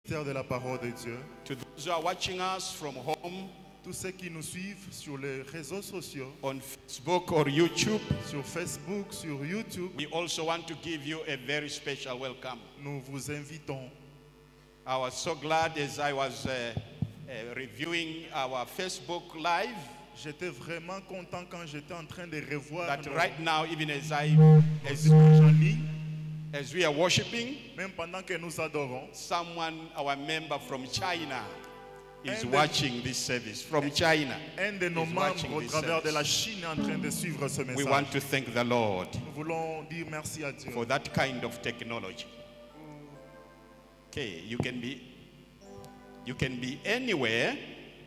de la parole de Dieu. To those who are watching us from home, Tous ceux qui nous suivent sur les réseaux sociaux, on Facebook or YouTube, sur Facebook, sur YouTube, we also want to give you a very special welcome. nous vous invitons. I was so glad as I was reviewing our Facebook Live J'étais vraiment content quand j'étais en train de revoir that nos right now, even as images en ligne, as we are worshiping, même pendant que nous adorons. someone, our member from China, is And watching this service from China. Un de nos is membres watching au this travers de la service. Chine est en train de suivre ce We message. want to thank the Lord Nous voulons dire merci à Dieu. for that kind of technology. Okay, you can be anywhere,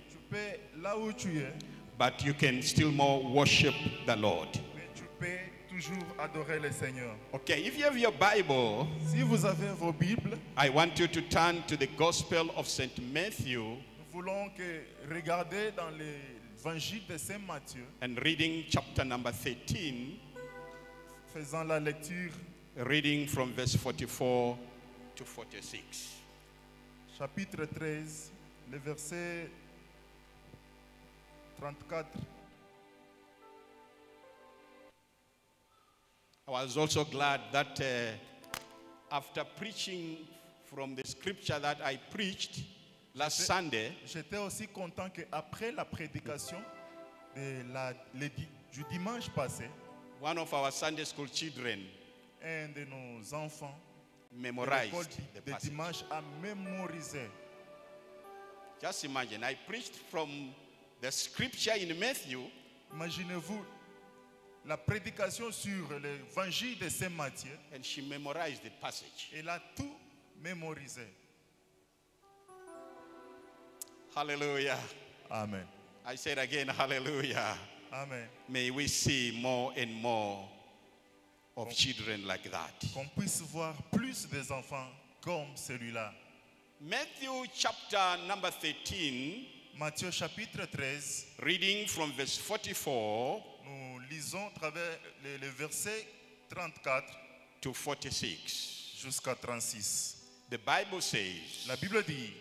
Tu peux, là où tu es, but you can still more worship the Lord. mais tu peux toujours adorer le Seigneur. Okay, if you have your Bible, Si vous avez vos Bibles, I want you to turn to the Gospel of St. Matthew nous voulons que regarder dans l'évangile de Saint Matthieu, and reading chapter number 13, faisant la lecture, reading from verse 44 to 46. chapitre 13, le verset 34. I was also glad that after preaching from the scripture that I preached last Sunday, J'étais aussi content qu'après la prédication du dimanche passé, one of our Sunday school children un de nos enfants de l'école memorized the de passage. dimanche a mémorisé. Just imagine, I preached from the scripture in Matthew, Imaginez-vous la prédication sur l'évangile de Saint Matthieu. and she memorized the passage. Elle a tout mémorisé. Hallelujah. Amen. I said again, hallelujah. Amen. May we see more and more of children like that. Qu'on puisse voir plus des enfants comme celui-là. Matthew chapter number 13, Matthieu chapitre 13, reading from verse 44 nous lisons à travers les versets 34 to 46. jusqu'à 36. The Bible says, La Bible dit,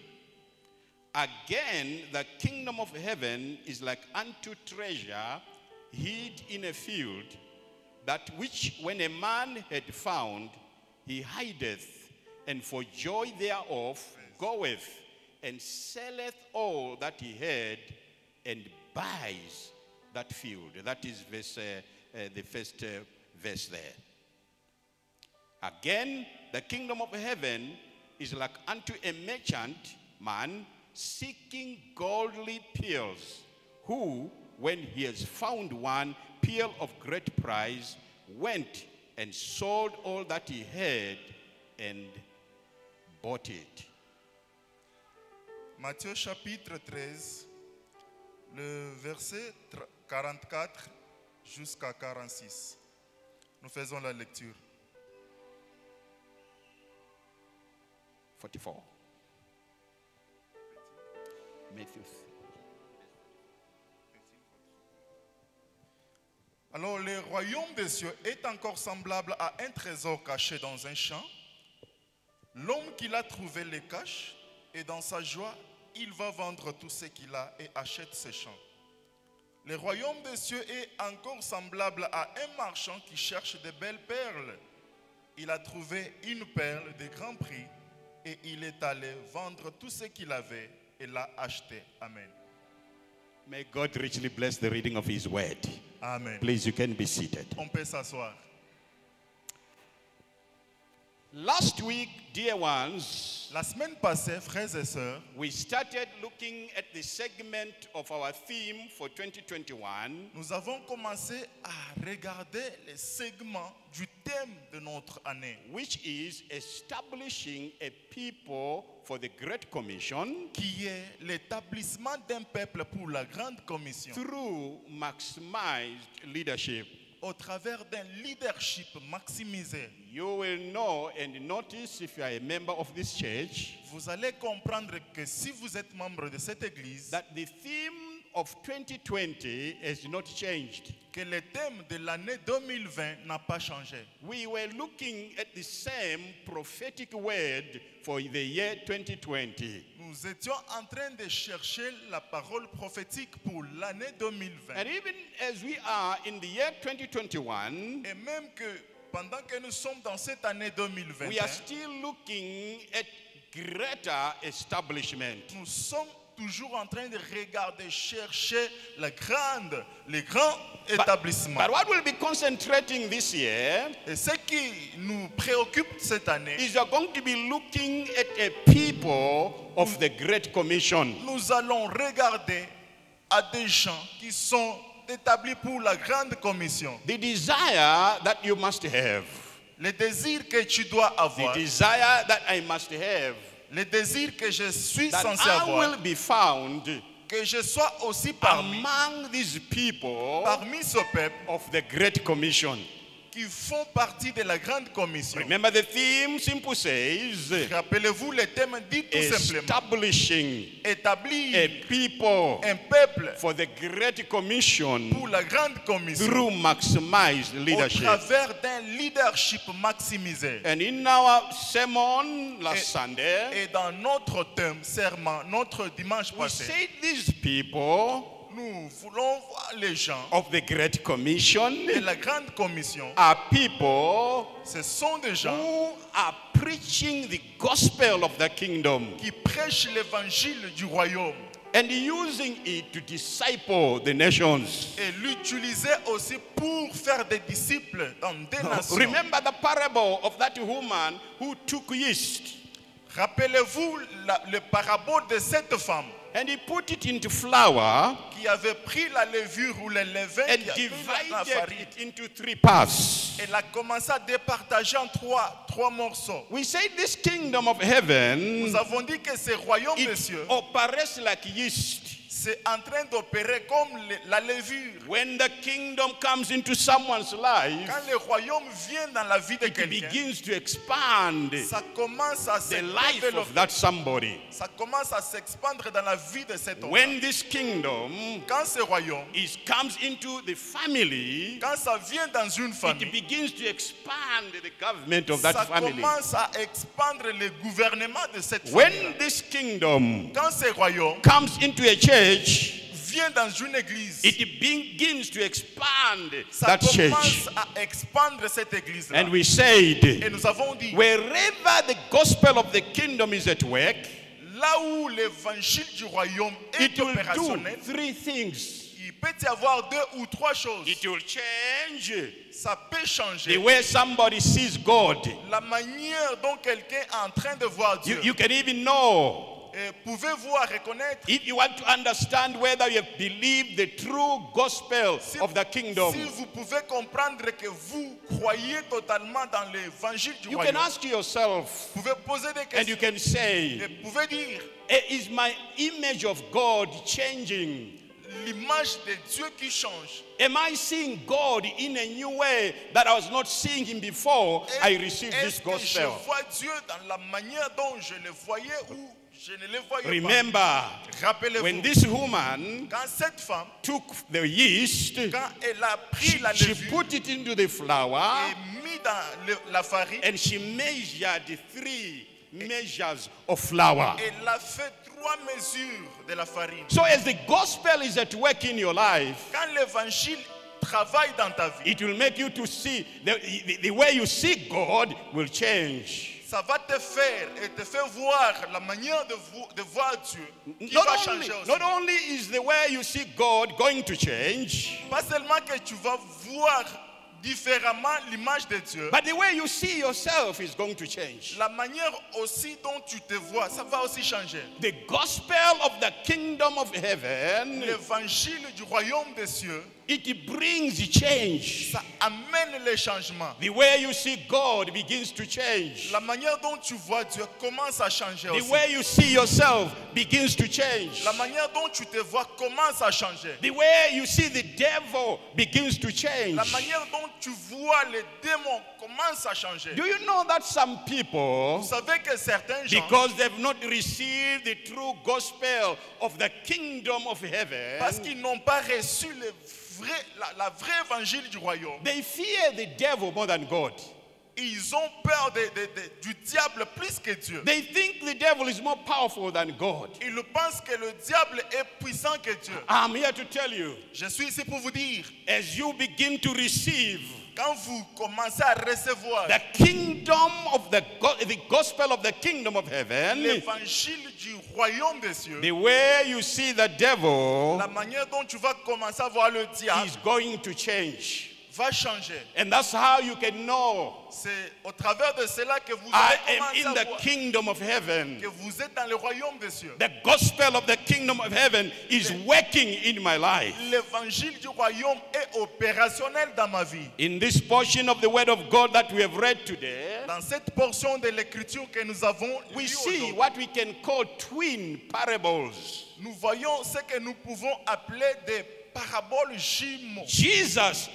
again, the kingdom of heaven is like unto treasure hid in a field, that which when a man had found, he hideth, and for joy thereof goeth, and selleth all that he had, and buys that field. That is the first verse there. Again, the kingdom of heaven is like unto a merchant man seeking goldly pearls, who, when he has found one pearl of great price, went and sold all that he had and bought it. Matthieu chapitre 13, le verset 44 jusqu'à 46. Nous faisons la lecture. 44. Matthew. Alors le royaume des cieux est encore semblable à un trésor caché dans un champ. L'homme qui l'a trouvé le cache, et dans sa joie, il va vendre tout ce qu'il a et achète ce champ. Le royaume des cieux est encore semblable à un marchand qui cherche de belles perles. Il a trouvé une perle de grand prix et il est allé vendre tout ce qu'il avait et l'a acheté. Amen. May God richly bless the reading of his word. Amen. Please, you can be seated. On peut s'asseoir. Last week, dear ones, La semaine passée, frères et sœurs, we started looking at the segment of our theme for 2021, nous avons commencé à regarder les segments du thème de notre année, which is establishing a people for the Great Commission qui est l'établissement d'un peuple pour la grande commission through maximized leadership. au travers d'un leadership maximisé. You will know and notice, if you are a member of this church, Vous allez comprendre que si vous êtes membre de cette église, that the theme of 2020 has not changed. Que le thème de l'année 2020 n'a pas changé. We were looking at the same prophetic word for the year 2020. Nous étions en train de chercher la parole prophétique pour l'année 2020. And even as we are in the year 2021, Et même que pendant que nous sommes dans cette année 2020, we are still looking at greater establishment. nous sommes toujours en train de regarder, chercher les grands établissements. But what we'll be concentrating this year Et ce qui nous préoccupe cette année, is you're going to be looking at a people of the Great Commission. nous allons regarder à des gens qui sont établis pour la grande commission. The desire that you must have, Le désir que tu dois the avoir, desire that I must have, le désir que je suis that censé I avoir, will be found que je sois aussi parmi among these people ce peuple of the Great Commission. qui font partie de la grande commission. Remember the theme simply says, Rappelez-vous, le thème dit tout simplement establishing a établir people un peuple for the Great Commission pour la grande commission through maximized au leadership. travers d'un leadership maximisé. And in our sermon last Sunday, Et dans notre thème, serment, notre dimanche we passé, said these people nous voulons voir les gens of the Great Commission de la grande commission. are people Ce sont des gens who are preaching the gospel of the kingdom qui prêchent l'évangile du royaume and using it to disciple the nations. et l'utiliser aussi pour faire des disciples dans des nations. Remember the parable of that woman who took yeast Rappelez-vous le parabole de cette femme and he put it into flour qui avait pris la levure ou le levain and qui avait mis dans la divided farine. it into 3 parts. Elle a commencé à départager en trois morceaux. We say this kingdom of heaven, Nous avons dit que ce royaume des it cieux, operates like yeast. c'est en train d'opérer comme la levure. When the kingdom comes into someone's life, Quand le royaume vient dans la vie de it quelqu'un, begins to expand ça commence à se the life of développer. that somebody. Ça commence à s'expandre dans la vie de cet homme. When this kingdom Quand ce royaume, comes into the family, quand ça vient dans une it famille, begins to expand the government of ça that family. commence à expandre le gouvernement de cette When famille. this kingdom Quand ce royaume comes into a church, vient dans une église, it begins to expand ça that church. commence à expandre cette église-là. And we said, Et nous avons dit, wherever the gospel of the kingdom is at work, là où l'évangile du royaume est it will do opérationnel, 3 things. il peut y avoir 2 ou 3 choses. It will change Ça peut the changer way somebody sees God. la manière dont quelqu'un est en train de voir Dieu. You can even know, Et pouvez-vous reconnaître, if you want to understand whether you have believed the true gospel of the kingdom, si vous pouvez comprendre que vous croyez totalement dans l'évangile du you can royaume, ask yourself vous pouvez poser des and you questions can say, et vous pouvez dire, is my image of God changing? l'image de Dieu qui change. Am I seeing God in a new way that I was not seeing him before I received this Est-ce que je gospel? vois Dieu dans la manière dont je le voyais ou je ne le voyais Remember, pas? Rappelez-vous, when this woman quand cette femme, took the yeast, quand elle a pris la she levure put it into the flour et mis dans la farine, and she measured 3 measures of flour. elle a fait 3 mesures de la farine. So as the gospel is at work in your life, Quand l'évangile travaille dans ta vie, it will make you to see, the way you see God will change. ça va te faire et te faire voir la manière de voir Dieu qui Not va only, changer aussi. not only is the way you see God going to change, Pas seulement que tu vas voir différemment l'image de Dieu, but the way you see yourself is going to change. la manière aussi dont tu te vois, ça va aussi changer. The gospel of the kingdom of heaven L'évangile du royaume des cieux it brings change. Ça amène les changements. The way you see God begins to change. La manière dont tu vois Dieu commence à changer The aussi. way you see yourself begins to change. La manière dont tu te vois commence à changer. The way you see the devil begins to change. La manière dont tu vois les démons commence à changer. Do you know that some Vous people, savez que certains gens, because they've not received the true gospel of the kingdom of heaven, parce qu'ils n'ont pas reçu la vraie évangile du royaume, they fear the devil more than God. ils ont peur du diable plus que Dieu. They think the devil is more powerful than God. Ils pensent que le diable est puissant que Dieu. I'm here to tell you, Je suis ici pour vous dire, as you begin to receive quand vous commencez à recevoir the kingdom of the gospel of the kingdom of heaven, l'évangile du royaume des cieux, the way you see the devil la manière dont tu vas commencer à voir le diable is going to change. va changer. And that's how you can know C'est au travers de cela que vous I allez am commencer in à the voir kingdom of heaven. que vous êtes dans le royaume des cieux. The gospel of the kingdom of heaven is working in my life. L'évangile du royaume est opérationnel dans ma vie. In this portion of the word of God that we have read today, Dans cette portion de l'écriture que nous avons we lue see aujourd'hui, what we can call twin parables. nous voyons ce que nous pouvons appeler des paraboles jumeaux. Jesus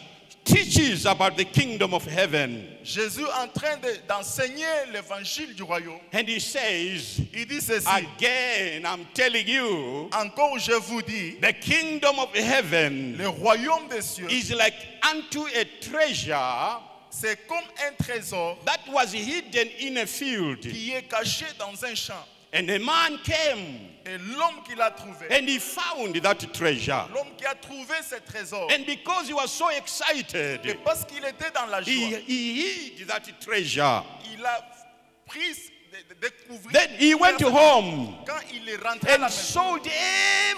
teaches about the kingdom of heaven. Jésus est en train d'enseigner l'évangile du royaume. And he says, Il dit ceci, again, I'm telling you, encore je vous dis, the kingdom of heaven le royaume des cieux, is like unto a treasure c'est comme un trésor that was hidden in a field. qui est caché dans un champ. And a man came Et l'homme qui l'a trouvé, and he found that treasure. l'homme qui a trouvé ce trésor, And because he was so excited, et parce qu'il était dans la joie, he hid that treasure. il a pris de découvrir. Then he went home Quand il est rentré à la and maison, sold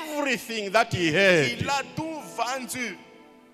everything that he had. il a tout vendu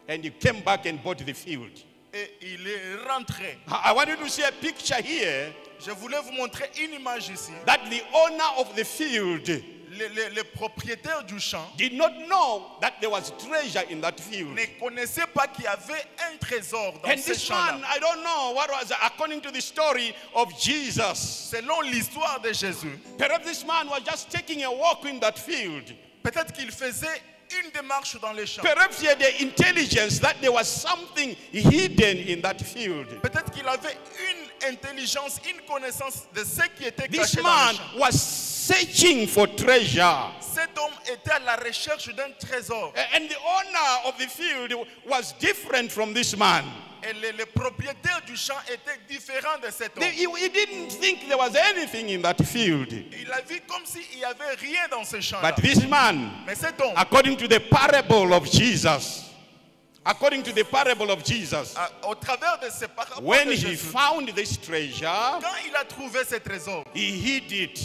And he came back and bought the field. et il est rentré. I want you to see a picture here Je voulais vous montrer une image ici. that the owner of the field Les propriétaires du champ did not know that there was treasure in that field. ne connaissaient pas qu'il y avait un trésor dans And ce this champ-là. man, I don't know what was, according to the story of Jesus, Selon l'histoire de Jésus, perhaps this man was just taking a walk in that field. peut-être qu'il faisait une démarche dans les champs. Perhaps he had the intelligence that there was something hidden in that field. Peut-être qu'il avait une intelligence, une connaissance de ce qui était This caché dans man les champs. was searching for treasure. Cet homme était à la recherche d'un trésor. And the owner of the field was different from this man. Et les propriétaires du champ étaient différents de cet homme. He didn't think there was anything in that field. Il a vu comme s'il n'y avait rien dans ce champ-là. But this man, Mais cet homme, according to the parable of Jesus, au travers de ces paraboles when de he Jésus, found this treasure, quand il a trouvé ce trésor, he hid it.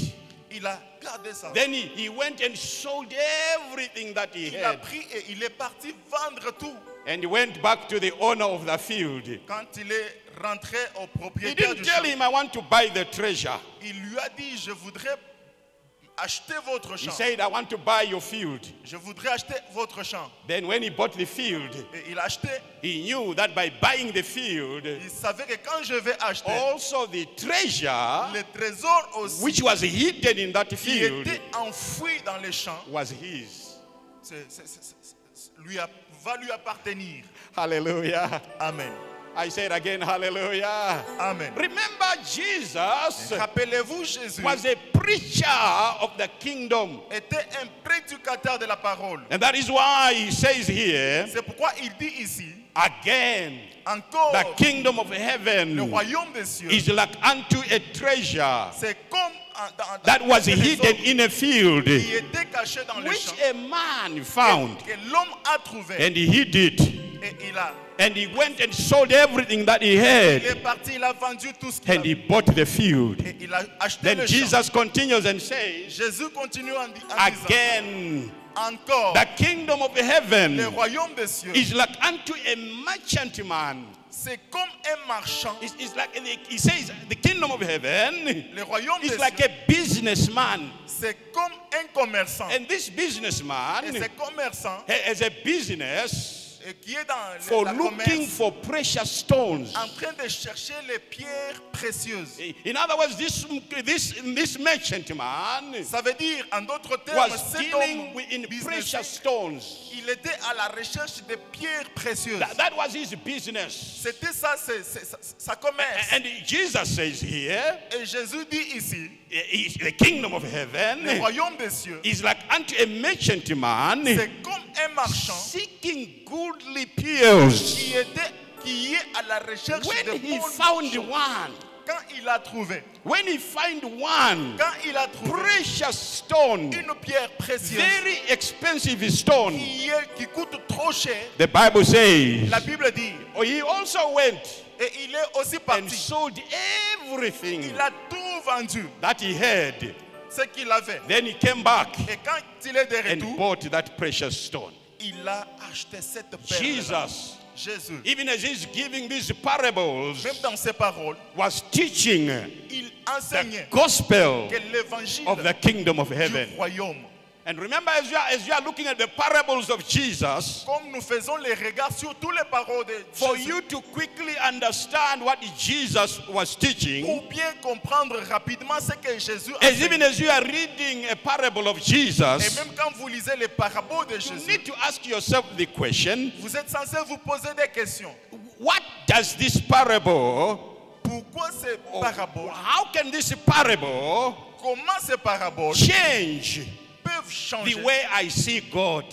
il a gardé ça. Then he went and sold everything that he Il a had. pris et il est parti vendre tout. And he went back to the owner of the field. Quand il est rentré au He propriétaire didn't du tell champ, him, I want to buy the treasure. il lui a dit, je voudrais acheter votre He champ. said, I want to buy your field. Je voudrais acheter votre champ. Then when he bought the field, Et il a acheté. he knew that by buying the field, Il savait que quand je vais acheter, also the treasure le trésor aussi which was hidden in that qui field était enfoui dans les champs was his. va lui appartenir. Hallelujah. Amen. I said again, hallelujah. Amen. Remember, Jesus Rappelez-vous, Jésus was a preacher of the kingdom. était un prédicateur de la parole. And that is why he says here, C'est pourquoi il dit ici, again, encore, the kingdom of le heaven royaume des cieux, is like unto a treasure c'est comme that was un trésor hidden in a field, qui était caché dans les which champs, a man found, que l'homme a trouvé, and he hid it. et il a And he went and sold everything that he Il had, est parti, il a vendu tout ce qu'il and he avait. bought the field. Et il a acheté Then le champ. Jesus continues and says, Jésus continue en disant, again, encore, the kingdom of le heaven royaume des cieux, is like unto a merchant man. c'est comme un marchand. It's like, he says, the kingdom of heaven Le royaume des is like cieux, a businessman. c'est comme un commerçant. And this Et businessman ce commerçant, has a business, et qui est dans for la looking commerce, for precious stones. en train de chercher les pierres précieuses. In other words, this merchant man Ça veut dire, en d'autres termes, was cet dealing homme in businessman, precious stones. il était à la recherche de pierres précieuses. That was his business. C'était ça, sa commerce. And Jesus says here, Et Jésus dit ici, the kingdom of le heaven royaume des cieux, is like unto a merchant man c'est comme un marchand seeking goodly pearls. qui est à la recherche When de he bonnes found choses. one, Quand il a trouvé, when he find one quand il a trouvé precious stone, une pierre précieuse very expensive stone, qui coûte trop cher, the Bible says, la Bible dit, he also went et il est aussi and parti. sold everything Il a tout vendu, that he had. ce qu'il avait. Then he came back Et quand il est de and retour, bought that precious stone. il a acheté cette perle. Jesus, Jésus, even as he's giving these parables, même dans ses paroles, was teaching il the enseignait gospel que l'évangile of the kingdom of du heaven. royaume. And remember, as you are looking at the parables of Jesus, Comme nous faisons les regards sur toutes les paroles de for Jésus, you to quickly understand what Jesus was teaching, pour bien comprendre rapidement ce que Jésus a as even as you are reading a parable of Et Jesus, même quand vous lisez les paraboles de you Jésus, need to ask yourself the question, vous êtes censé vous poser des questions. what does this parable, Pourquoi ces paraboles, how can this parable comment ces paraboles change peuvent the changer, way I see God?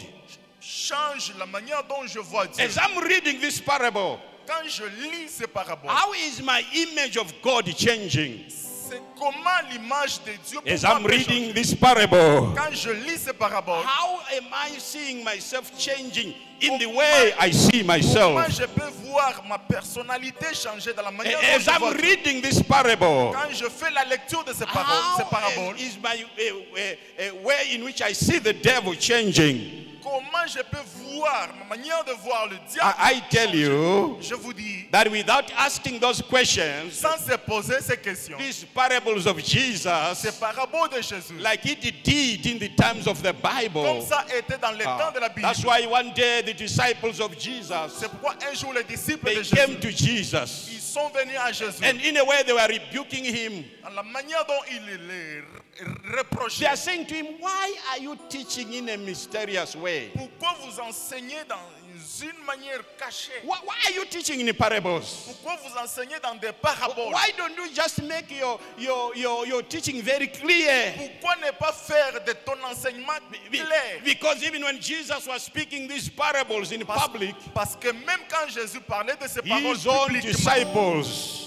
change la manière dont je vois Dieu. As I'm reading this parable, Quand je lis ces paraboles, how is my image of God changing? c'est comment l'image de Dieu pour As moi I'm peut changer. reading this parable, Quand je lis ces paraboles, how am I seeing myself changing in the way I see myself? comment je peux voir ma personnalité changer dans la manière dont As je vois I'm Dieu. reading this parable, Quand je fais la lecture de ces paraboles, is my way in which I see the devil changing? comment je peux voir ma manière de voir le diable I tell changer. you Je vous dis, that without asking those questions, sans se poser ces questions, these parables of ces Jesus, paraboles de Jésus, like it did in the times of the comme Bible, ça était dans le temps de la Bible. that's why one day the disciples of Jesus, C'est pourquoi un jour les disciples they de Jésus, came to Jesus, ils sont venus à Jésus. and in a way they were rebuking him. Dans la manière dont ils les They reprochaient. are saying to him, why are you teaching in a mysterious way? Pourquoi vous enseignez dans une manière cachée? Why are you teaching in parables? Pourquoi vous enseignez dans des paraboles? Why don't you just make your teaching very clear? Pourquoi ne pas faire de ton enseignement clair? Because even when Jesus was speaking these parables in public, Parce que même quand Jésus parlait de ces paroles his own publiquement, disciples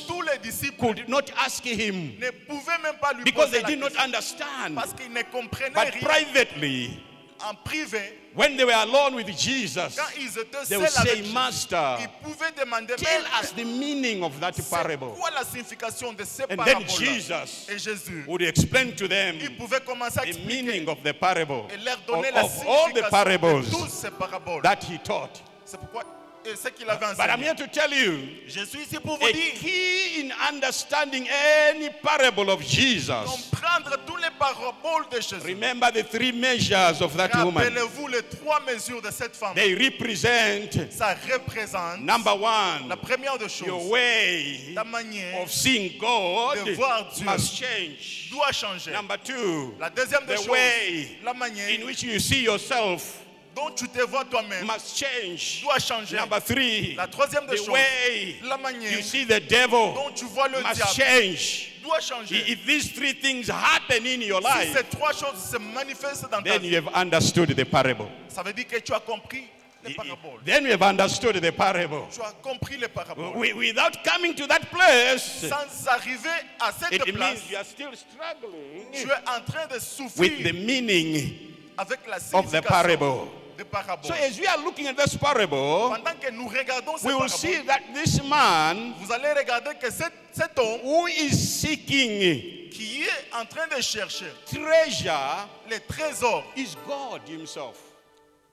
tous les disciples could not ask him ne pouvaient même pas lui because poser they la did not question. understand. Parce qu'ils ne comprenaient But rien. privately, En privé, when they were alone with Jesus, quand ils étaient they would seuls say, avec Jésus, Master, ils pouvaient demander tell même us the meaning of that parable. c'est quoi la signification de ces And then paraboles. Jesus Et Jésus, would explain to them il pouvait commencer à the expliquer meaning of the parable, et leur donner la of all the signification parables de toutes ces paraboles. that he taught. C'est pourquoi et ce qu'il avait But I'm enseigné. here to tell you, Je suis ici pour vous a dire, key in understanding any parable of Jesus. comprendre toutes les paraboles de Jésus. Remember the three measures of that woman. Rappelez-vous les trois mesures de cette femme. They represent, Ça représente number la one, première des your choses. way Ta manière of seeing God de voir Dieu must change. doit changer. Number two, La deuxième des the choses, way la manière in which you see yourself dont tu te vois toi-même must change. doit changer. Number three, La troisième des the choses, way la manière you see the devil dont tu vois le must diable change. doit changer. If these three things happen in your Si life, ces trois choses se manifestent dans ta then vie, you have understood the parable. ça veut dire que tu as compris les paraboles. Then you have understood the parable. Tu as compris les paraboles. Without coming to that place, Sans arriver à cette it place, means you are still struggling tu es en train de with the souffrir meaning avec la of the signification parable. des paraboles. So as we are looking at this parable, Pendant que nous regardons ces we will paraboles, see that this man vous allez regarder que cet homme who is seeking qui est en train de chercher treasure les trésors, is God himself.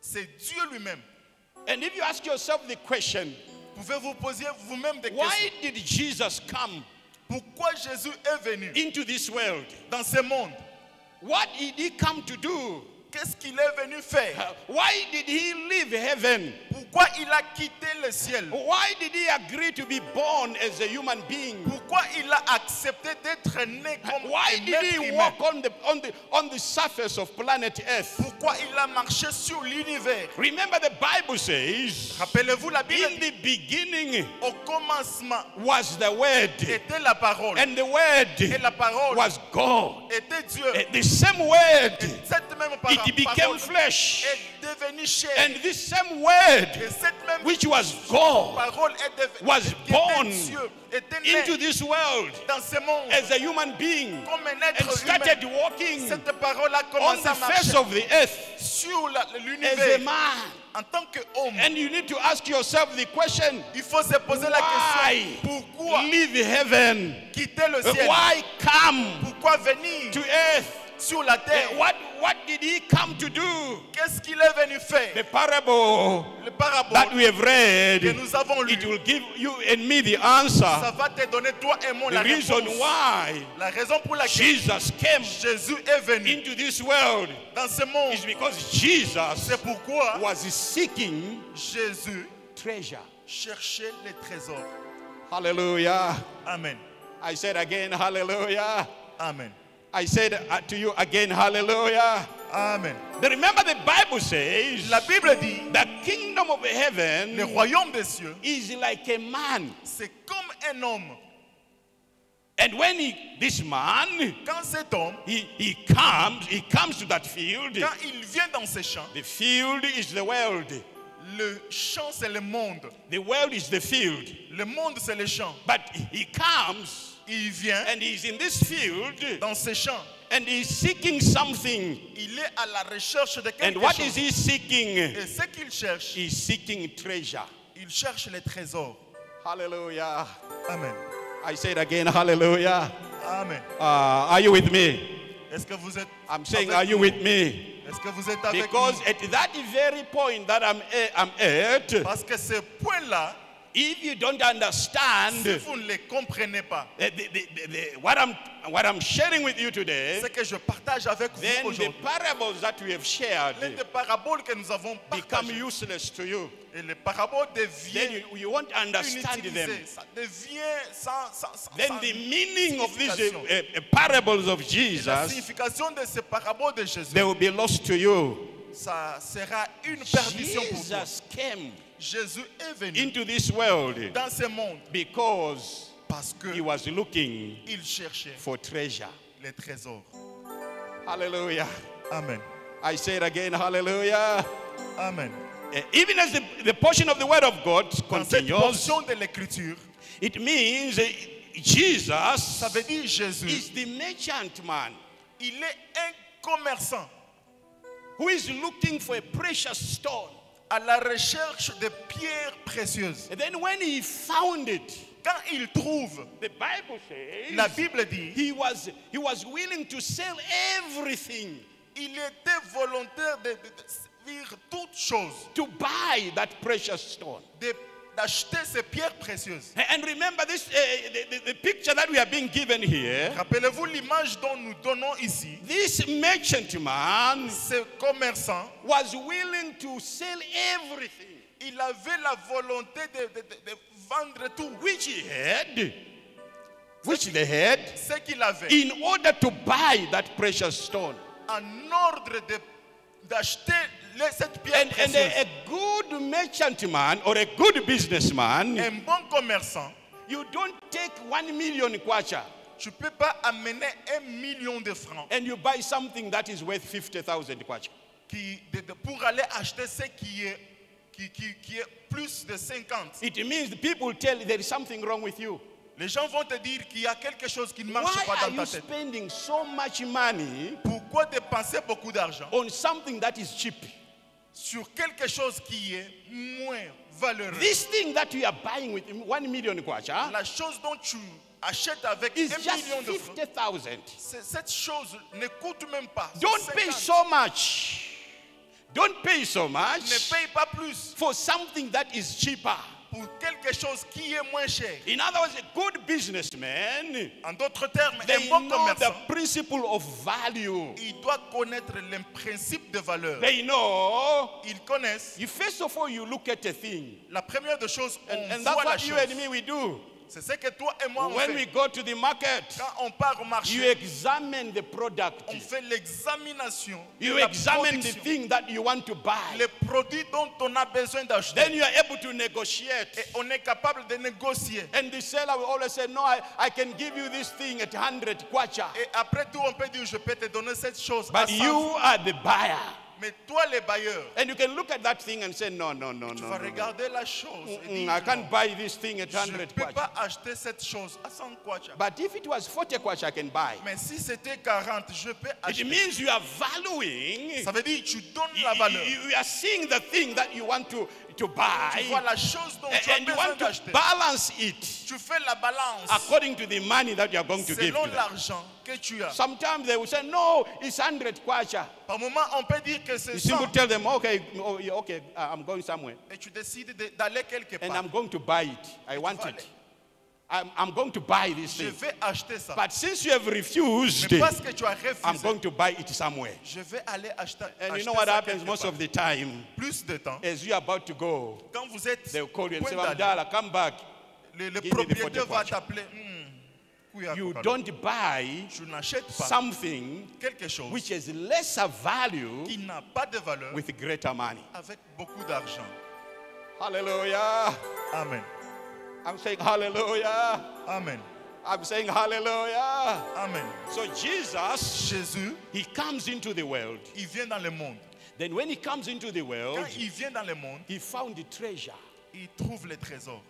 c'est Dieu lui-même. And if you ask yourself the question, Pouvez-vous poser vous-même des why questions? did Jesus come Pourquoi Jésus est venu into this world? dans ce monde? What did he come to do? Qu'est-ce qu'il est venu faire? Why did he leave heaven? Pourquoi il a quitté le ciel? Why did he agree to be born as a human being? Pourquoi il a accepté d'être né comme Why un did être he humain? walk on the surface of planet Earth? Pourquoi il a marché sur l'univers? Remember, the Bible says, Rappelez-vous, la Bible in the beginning au commencement was the Word, était la parole. and the Word Et la parole was God. était Dieu. The same Word, Cette même it became parole flesh. est devenue chair. And this same Word, Et cette même which was God, parole est devenue was qui born était Dieu, était né into this world dans ce monde as a human being comme un and être humain. started walking Cette parole a on commencé the à face marcher of the earth sur as a l'univers man. en tant qu'homme. And you need to ask yourself the question, Il faut se poser la why question, pourquoi leave heaven? quitter le ciel? Why come Pourquoi venir to earth? sur la terre? What did he come to do? Qu'est-ce qu'il est venu faire? The parable Le parabole that we have read, que nous avons lu, it will give you and me the ça answer. va te donner toi et moi The la reason réponse. why La raison pour laquelle Jesus came Jésus est venu into this world dans ce monde, is because Jesus c'est pourquoi was seeking Jésus treasure. cherchait les trésors. Hallelujah. Amen. I said again, hallelujah. Amen. I said to you again, hallelujah. Amen. But remember, the Bible says La Bible dit, the kingdom of le heaven royaume des cieux, is like a man. c'est comme un homme. And when this man, Quand cet homme, he comes to that field. quand il vient dans ces champs, The field is the world. le champ c'est le monde. The world is the field. Le monde c'est le champ. But he comes Il vient and he's in this field dans ces champs. and he's seeking something. Il est à la recherche de And quelque what chose. is he seeking? Et ce qu'il cherche, He's seeking treasure. il cherche les trésors. Hallelujah. Amen. I said again, hallelujah. Amen. Are you with me? Est-ce que vous êtes I'm saying, avec are you nous? with me? Est-ce que vous êtes avec Because nous? at that very point that I'm at, Parce que ce point-là, if you don't understand si vous ne les comprenez pas, what I'm sharing with you today, ce que je partage avec vous then the aujourd'hui, parables that we have shared l'une des paraboles que nous avons become partagées, useless to you. et les paraboles Then deviennent you won't understand them. inutilisées, ça devient sans Then the meaning of these signification. parables of Et la Jesus, signification de ces paraboles de Jésus, they will be lost to you. ça sera une perdition pour toi. Jesus came Jésus est venu into this world dans ce monde because parce que he was looking il cherchait for treasure. les trésors. Hallelujah. Amen. I say it again, hallelujah. Amen. Even as the portion of the word of God Dans cette continues, portion de l'écriture, it means Jesus ça veut dire Jésus, is the merchant man il est un commerçant who is looking for a precious stone. à la recherche de pierres précieuses. And then when he found it, Quand il trouve, the Bible says la Bible dit, he was willing to sell everything il était volontaire de servir toutes choses, to buy that precious stone. d'acheter ces pierres précieuses. And remember this, the picture that we are being given here. Rappelez-vous l'image dont nous donnons ici. This merchant man Ce commerçant, was willing to sell everything il avait la volonté de vendre tout. which he had, which they had, Ce qu'il avait in order to buy that precious stone. en ordre d'acheter cette pierre And précieuse. a good merchantman or a good businessman, Un bon commerçant, you don't take 1 million kwacha tu ne peux pas amener 1 million de francs and you buy something that is worth 50,000 kwacha. pour aller acheter ce qui est plus de 50. It means the people tell you there is something wrong with you. Les gens vont te dire qu'il y a quelque chose qui ne marche Why pas are dans you ta tête. spending so much money Pourquoi dépenser beaucoup d'argent on something that is cheap? sur quelque chose qui est moins valeureux? This thing that you are buying with 1 million kwacha La chose dont tu achètes avec is 1 just million de francs, 50,000. cette chose ne coûte même pas. Don't 50. pay so much. Don't pay so Ne much paye pas plus for something that is cheaper. pour quelque chose qui est moins cher. In other words, good businessmen, En d'autres termes, they un bon know the commerçant, principle of value. il doit connaître les principes de valeur. They know, Ils connaissent. first of all, you look at a thing. La première des choses, on And voit that's la what you and chose. me, we do. C'est ce que toi et moi on When fait. we go to the market, Quand on part au you marché, examine the product. on fait l'examination de You la examine the production, thing that you want to buy. les produits dont on a besoin Then d'acheter. you are able to negotiate. Et on est capable de négocier. And the seller will always say, no, I can give you this thing at 100 kwacha. Et après tout, on peut dire, je peux te donner cette chose à But 100 you francs. are the buyer. Mais toi, les bailleurs, And you can look at that thing and say, no, no, no, tu no, vas no, no. regarder la chose et dire, I can't non, buy this thing at je 100 ne peux kwacha. pas acheter cette chose à 100 kwacha. But if it was 40 kwacha, I can buy. Mais si c'était 40, je peux It acheter. means you are valuing. Ça veut dire tu donnes la valeur. You are seeing the thing that you want to Tu buy. vois la chose dont tu as And you besoin want to d'acheter. balance it Tu fais la balance according to the money that you are going to give selon to them. l'argent que tu as. Sometimes they will say, no, it's 100 kwacha. Par moment, on peut dire que c'est You 100 simply tell them, okay, oh, yeah, okay, I'm going somewhere. et tu décides d'aller quelque And part. I'm going to buy it. I want vas it. aller. I'm going to buy this Je thing. vais acheter ça. But since you have refused, Mais parce que tu as I'm refusé, going to buy it somewhere. je vais aller acheter, And you acheter know what ça happens quelque most part. of the time? Plus de temps, As you're about to go, quand vous êtes they'll call you and point say, d'aller, Abdallah, come back. le give me the propriétaire 40 va kwacha. t'appeler. Kuya You Kokalo. don't buy Je n'achète pas something quelque chose which has lesser value qui n'a pas de valeur with greater money. avec beaucoup d'argent. Hallelujah. Amen. I'm saying hallelujah. Amen. I'm saying hallelujah. Amen. So Jesus, Jésus, he comes into the world. il vient dans le monde. Then when he comes into the world, Quand il vient dans le monde, he found the treasure. il trouve les trésors.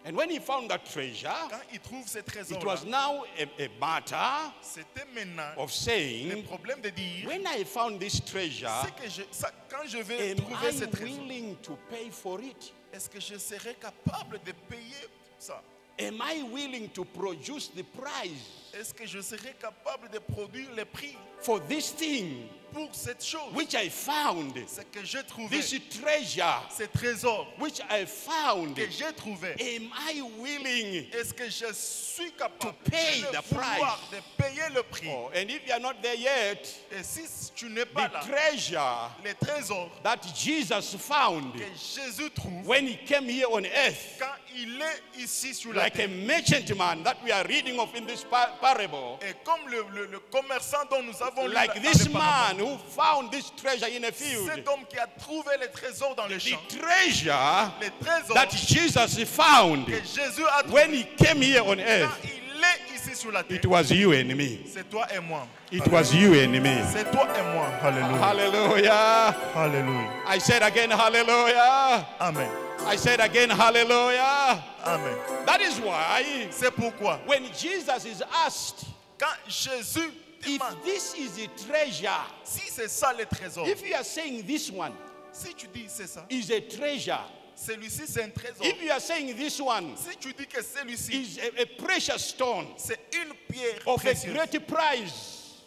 And when he found that treasure, Quand il trouve ces trésors, it was now a matter c'était maintenant of le saying, problème de dire, when I found this treasure, c'est que quand je vais am trouver I ces trésors, willing to pay for it? est-ce que je serai capable de payer ça? Am I willing to produce the price Est-ce que je serai capable de produire les prix for this thing pour cette chose? which I found? Ce que j'ai trouvé, This treasure ces trésors which I found, que j'ai trouvé, am I willing? est-ce que je suis capable To pay de the vouloir price. de payer le prix? Oh, and if you are not there yet, Et si tu n'es pas the là, treasure les trésors that Jesus found que Jésus trouve when he came here on earth, quand il est ici sur la like a terre, merchant man that we are reading of in this parable, et comme le commerçant dont nous avons lu like dans this le parabole, man who found this treasure in a field, cet homme qui a trouvé les trésors dans le the champ, treasure les trésors that Jesus found que Jésus a when trouvé he came here on quand earth, il est ici sur la terre, it was you and me. c'est toi et moi. It was you and me. C'est toi et moi. Alléluia. Hallelujah. Alléluia. I said again, hallelujah. Amen. I said again, hallelujah. Amen. That is why C'est pourquoi when Jesus is asked quand Jésus if demande this is a treasure, si c'est ça le trésor, if you are saying this one si tu dis c'est ça, is a treasure, celui-ci c'est un trésor. if you are saying this one Si tu dis que celui-ci is a precious stone c'est une pierre of a précieuse, great price,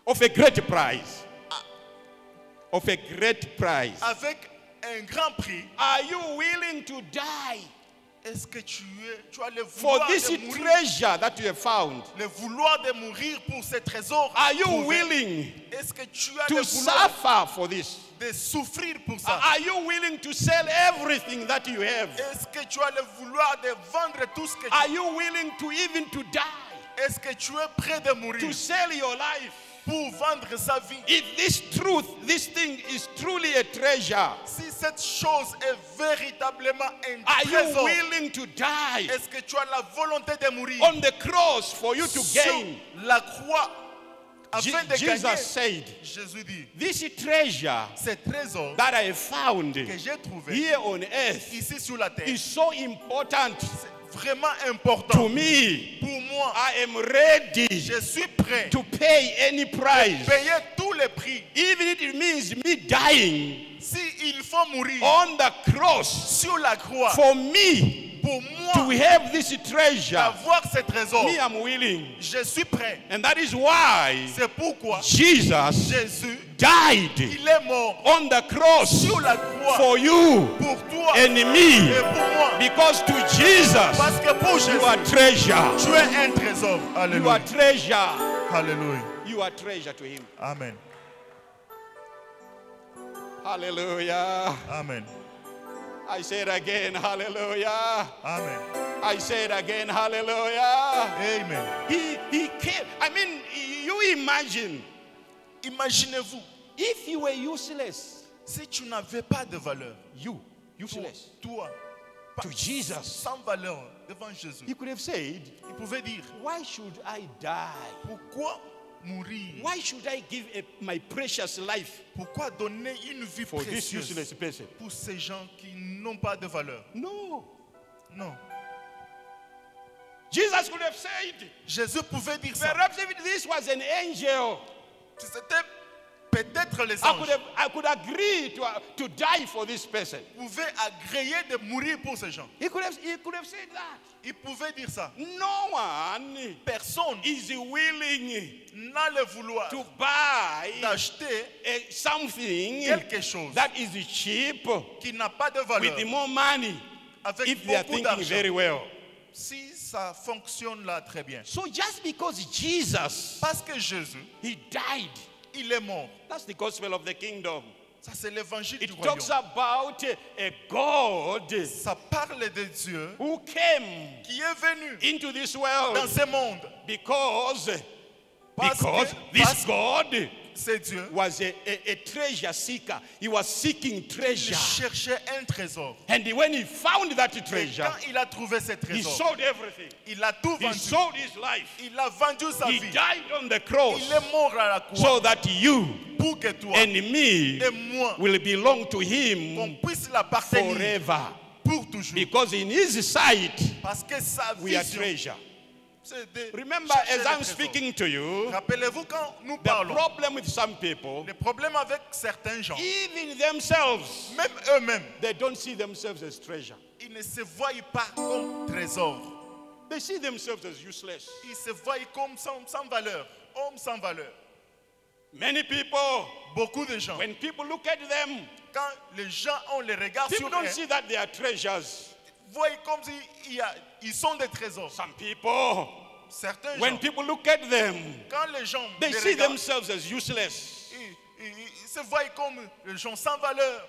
of a great price, of a great price, avec un grand prix, are you willing to die est-ce que tu as le for vouloir this de mourir, treasure that you have found? le vouloir de mourir pour ce trésor? Are you trouvé? willing Est-ce que tu as to le vouloir suffer for this? de souffrir pour ça? Are you willing to sell everything that you have? Est-ce que tu as le vouloir de vendre tout ce que tu Are you willing to even to die, Est-ce que tu es prêt de mourir to sell your life? pour vendre sa vie? If this truth, this thing is truly a treasure, Si cette chose est véritablement un are you trésor, willing to die est-ce que tu as la volonté de mourir on the cross for you to sur gain? la croix afin de Jesus gagner? said, Jésus dit, this treasure ce trésor that I found que j'ai trouvé here on earth ici sur la terre, is so important c'est vraiment to important me. pour moi. I am ready Je suis prêt to pay any price, payer tous les prix. even if it means me dying Si il faut mourir on the cross sur la croix for me, pour to moi, have this treasure, avoir ce trésor, me, I'm willing. je suis prêt. And that is why C'est pourquoi Jesus Jésus, died il est mort on the cross sur la croix for you pour toi and et me. pour moi. Because to Jesus, Parce que pour you are Jésus, treasure. tu es un trésor. You are Alléluia. treasure. Alléluia. You are treasure to him. Amen. Hallelujah. Amen. I say it again, hallelujah. Amen. I say it again, hallelujah. Amen. He came. I mean, you imagine Imaginez-vous, if you were useless, si tu n'avais pas de valeur, you toi, useless toi, to Jesus, sans valeur devant Jésus, he could have said, il pouvait dire, why should I die? pourquoi mourir? Why should I give my precious life Pourquoi donner une vie for this précieuse useless person? pour ces gens qui n'ont pas de valeur? No. Non. Jesus could have said, Jésus pouvait dire ça. perhaps if this was an angel, C'était peut-être les I anges could agree to die for this person. pouvaient agréer de mourir pour ces gens. He could have said that. Il pouvait dire ça. No one Personne is willing n'a le vouloir to buy d'acheter something quelque chose that is cheap qui n'a pas de valeur with more money avec if they are beaucoup thinking very d'argent. well. Si ça fonctionne là très bien. So just because Jesus, Parce que Jésus, he died, il est mort. that's the gospel of the kingdom. Ça c'est l'évangile It du talks royaume. about a God Ça parle de Dieu who came qui est venu into this dans world ce monde. because Parce this que God c'est Dieu. was a treasure seeker. He was seeking Il treasure. cherchait un trésor. And when he found that Et treasure, quand il a trouvé ce he trésor, sold everything. il a tout He vendu. sold his life. Il a vendu sa He vie. died on the cross Il est mort à la croix so that you pour que toi and me et moi, will belong to qu'on him puisse l'appartenir forever. pour toujours. Because in his sight, Parce que sa we are vision, treasure. c'est de Remember, chercher as le I'm trésor. speaking to you, Rappelez-vous quand nous the parlons, problem with some people, les problèmes avec certains gens, even themselves, même eux-mêmes, they don't see themselves as treasure. ils ne se voient pas comme trésor. They see themselves as useless. Ils se voient comme sans valeur, hommes sans valeur. Many people, Beaucoup de gens, when people look at them, quand les gens ont les regards people sur don't eux, see that they are treasures. voient comme ils sont des trésors. Some people, Certains when gens, people look at them, quand les gens they les see regardent, themselves as useless. ils se voient comme les gens sans valeur.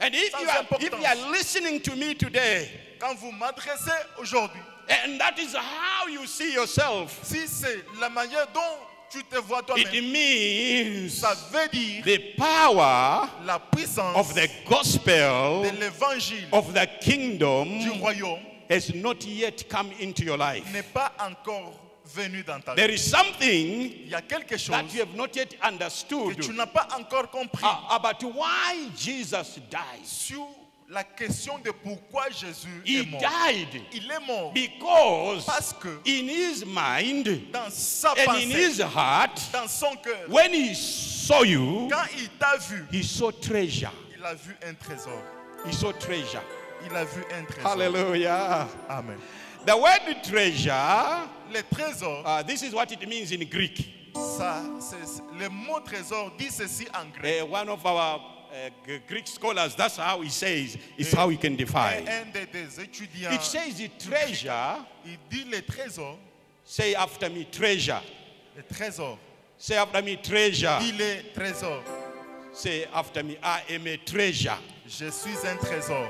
And if Sans you are importance. listening to me today, Quand vous m'adressez aujourd'hui, and that is how you see yourself, si c'est la manière dont tu te vois it toi-même, means ça veut dire the power la puissance of the gospel de l'évangile of the du kingdom royaume has not yet come into your life. n'est pas encore venu dans ta vie. There is something Il y a quelque chose that you have not yet que understood tu n'as pas encore compris about why Jesus died. sur la question de pourquoi Jésus He est mort. died Il est mort because parce que in his mind dans sa and in pensée, his heart, dans son cœur, when he saw you, quand il t'a vu, he saw treasure. il a vu un trésor. He saw treasure. Il a vu un trésor. Hallelujah. Amen. The word treasure, Les trésors, this is what it means in Greek. ça, le mot trésor dit ceci en grec. One of our Greek scholars, that's how he says, it's how he can define. Un des étudiants, It says the treasure, il dit les trésors, say after me, treasure. les trésors. Say after me, treasure. Dis les trésors. Say after me, I am a treasure. Je suis un trésor.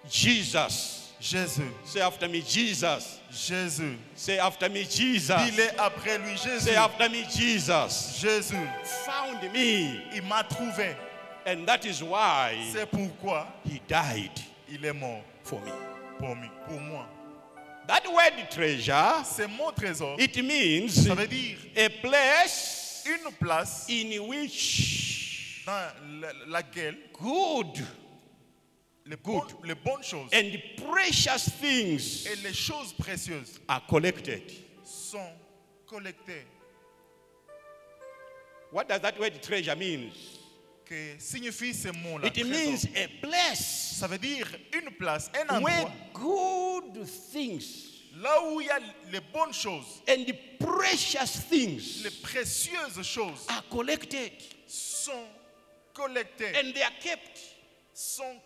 Jesus. Jésus. Say after me, Jesus. Jésus. Say after me, Jesus. Dis-le après lui, Jésus. Say after me, Jesus. Jésus. Found me. Il m'a trouvé. And that is why C'est pourquoi he died il est mort for me. pour moi. That word treasure, C'est mon trésor. it means Ça veut dire a place une place in which dans laquelle good les bonnes choses and precious things et les choses précieuses are collected. sont collectées. What does that word treasure mean? que signifie ce mot-là? It means a place Ça veut dire une place, un where endroit, good things là où il y a les bonnes choses, and the precious things les précieuses choses are collected sont collectées, and they are kept sont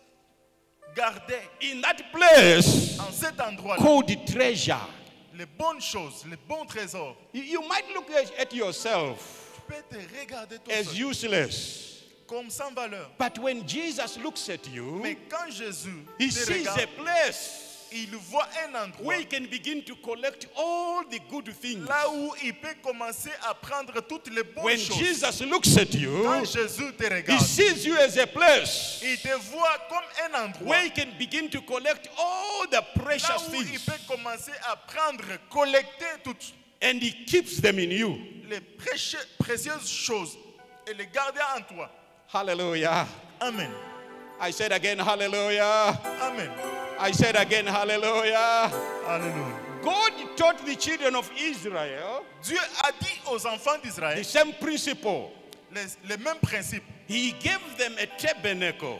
gardées. in that place En cet endroit-là, called treasure. les bonnes choses, les bons trésors, You might look at yourself tu peux te regarder toi as seul, useless. comme sans valeur. But when Jesus looks at you, Mais quand Jésus he te sees a regarde, place il voit un endroit where he can begin to collect all the good things. là où il peut commencer à prendre toutes les bonnes When choses. Jesus looks at you, Quand Jésus te he regarde, sees you as a place il te voit comme un endroit where he can begin to collect all the là precious où il things, peut commencer à prendre, collecter toutes and he keeps them in you. les précieuses choses et les garder en toi. Hallelujah. Amen. I said again, hallelujah. Amen. I said again, hallelujah. Alléluia. God taught the children of Israel Dieu a dit aux enfants the d'Israël same principle. les mêmes principes. He gave them a tabernacle,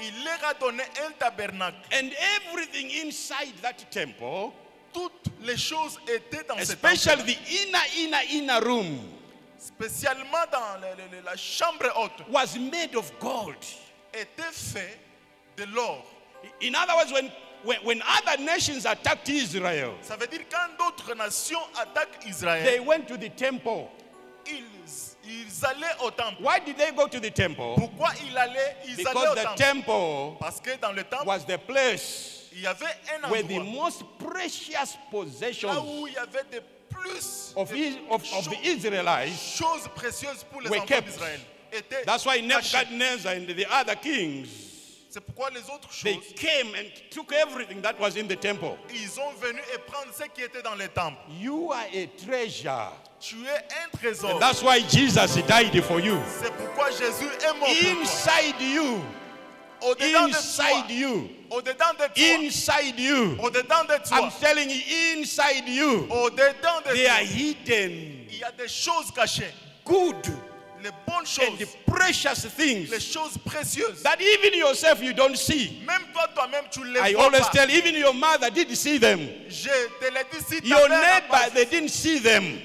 Il leur a donné un tabernacle. and everything inside that temple, Toutes les choses étaient dans ce temple, especially the inner room, spécialement dans la chambre haute, was made of gold. étaient faits de l'or. In other words, when other nations attacked Israel, Ça veut dire quand d'autres nations attaquent they Israël, went to the temple. ils allaient au temple. Why did they go to the temple? Pourquoi ils allaient Because au the temple? temple Parce que dans le temple, was the place il y avait un where the endroit most precious là possessions où il y avait des plus of the Israelites. choses précieuses pour les were enfants kept. d'Israël. Étaient That's why cachées. Nebuchadnezzar and the other kings, C'est pourquoi les autres they choses, came and took everything that was in the temple. ils ont venu et prendre ce qui était dans le temple. You are a treasure. Tu es un trésor. And that's why Jesus died for you. C'est pourquoi Jésus est mort pour toi. Inside you. Au-dedans de Inside toi. you. Au-dedans de toi. Inside you. Au-dedans de I'm toi. telling you, inside you. Au-dedans de They are toi. hidden. Il y a des choses cachées. Good Les bonnes and choses. the precious things Les choses précieuses. that even yourself you don't see. Même toi, toi-même, tu les I vois always pas. tell, even your mother didn't see them. Je te l'ai dit, si ta Your mère n'a pas neighbor, they didn't see them.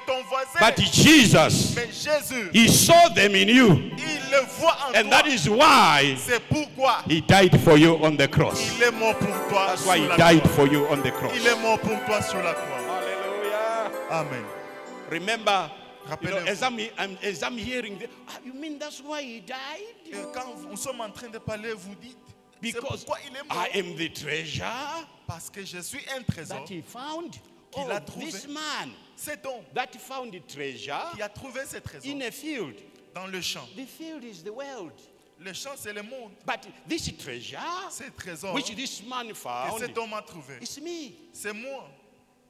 ton voisin, But Jesus, mais Jésus, he saw them in you. il le voit en And toi. that is why C'est pourquoi he died for you on the cross. il est mort pour toi That's sur why he la died croix. for you on the cross. Il est mort pour toi sur la croix. Hallelujah. Amen. Remember, Rappelez-vous. as I'm hearing this, you mean that's why he died? Et quand nous sommes en train de parler, vous dites, c'est Because pourquoi il est mort. I am the treasure Parce que je suis un trésor. that he found. Qu'il a trouvé. This man Cet homme that found the treasure qui a trouvé ce trésor in a field. dans le champ. The field is the world. Le champ, c'est le monde. But this treasure, Ce trésor which this man que found, cet homme a trouvé, it's me. c'est moi.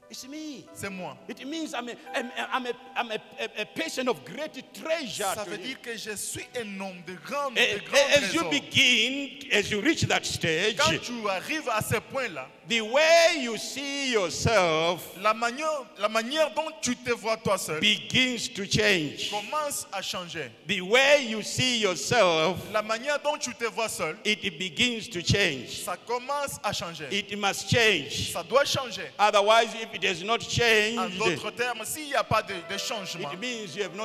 It's me. C'est moi. It means I'm a person of great treasure. Ça to veut him. dire que je suis un homme de grand As you trésor. begin, as you reach that stage, Quand tu arrives à ce point-là, the way you see yourself la manière dont tu te vois toi seul begins to change. commence à changer. The way you see yourself, La manière dont tu te vois seul, it begins to change. ça commence à changer. It must change. Ça doit changer. Otherwise, if it has not En changed, d'autres termes, s'il n'y a pas de changement, it means you have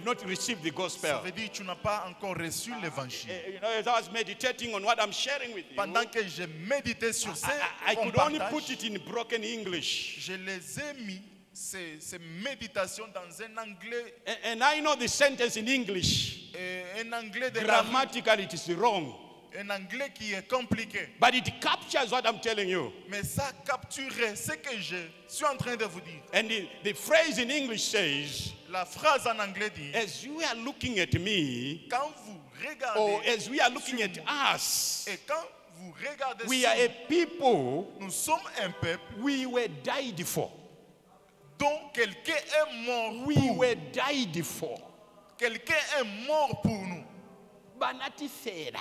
not received the ça gospel. veut dire que tu n'as pas encore reçu l'évangile. You know, as I was meditating on what I'm sharing with you, Pendant que j'ai médité sur ces I could only put partage, it in broken English. je les ai mis, ces méditations, dans un anglais, And I know the sentence in English. un anglais de la rue, Grammatically, it is wrong. un anglais qui est compliqué. But it captures what I'm telling you. Mais ça capture ce que je suis en train de vous dire. And the phrase in English says, La phrase en anglais dit, as you are looking at me, quand vous or regardez, as we are looking at us, et quand vous regardez we sur are a people nous sommes un peuple we were died for. dont quelqu'un est mort We pour. were died for. Quelqu'un est mort pour nous. Banatifera.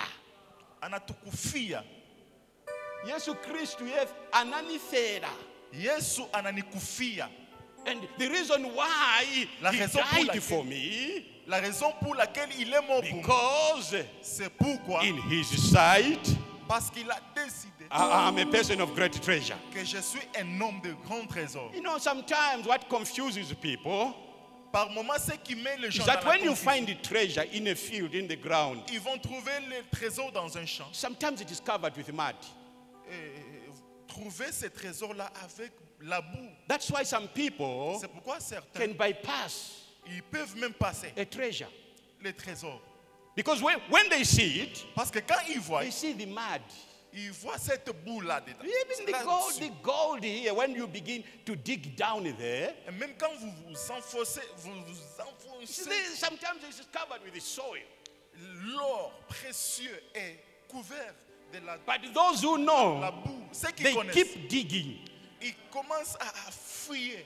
Anatukufia. Yesu Kristu ananifera. Yesu ananikufia. And the reason why La he raison pour died laquelle for me La raison pour laquelle il est mort pour moi, Because c'est pourquoi, in his sight, parce qu'il a décidé I'm a person of great treasure. que je suis un homme de grand trésor. You know, sometimes what confuses people Par moments, ce qui met les gens is dans that la when you confusion, find the treasure in a field, in the ground, ils vont trouver le trésor dans un champ. sometimes it is covered with mud. Et trouver ces trésors-là avec la boue. That's why some people C'est pourquoi certains, can bypass ils peuvent même passer a treasure. les trésors. Because when they see it, Parce que quand ils voient, they see the mud. ils voient cette boue-là dedans. Even Là-dessus. the gold here, when you begin to dig down there, Et même quand vous vous enfoncez, enfoncez, sometimes it's covered with the soil. l'or précieux est couvert de la But those who know, boue. Ceux qui they connaissent, keep digging. ils commencent à fouiller.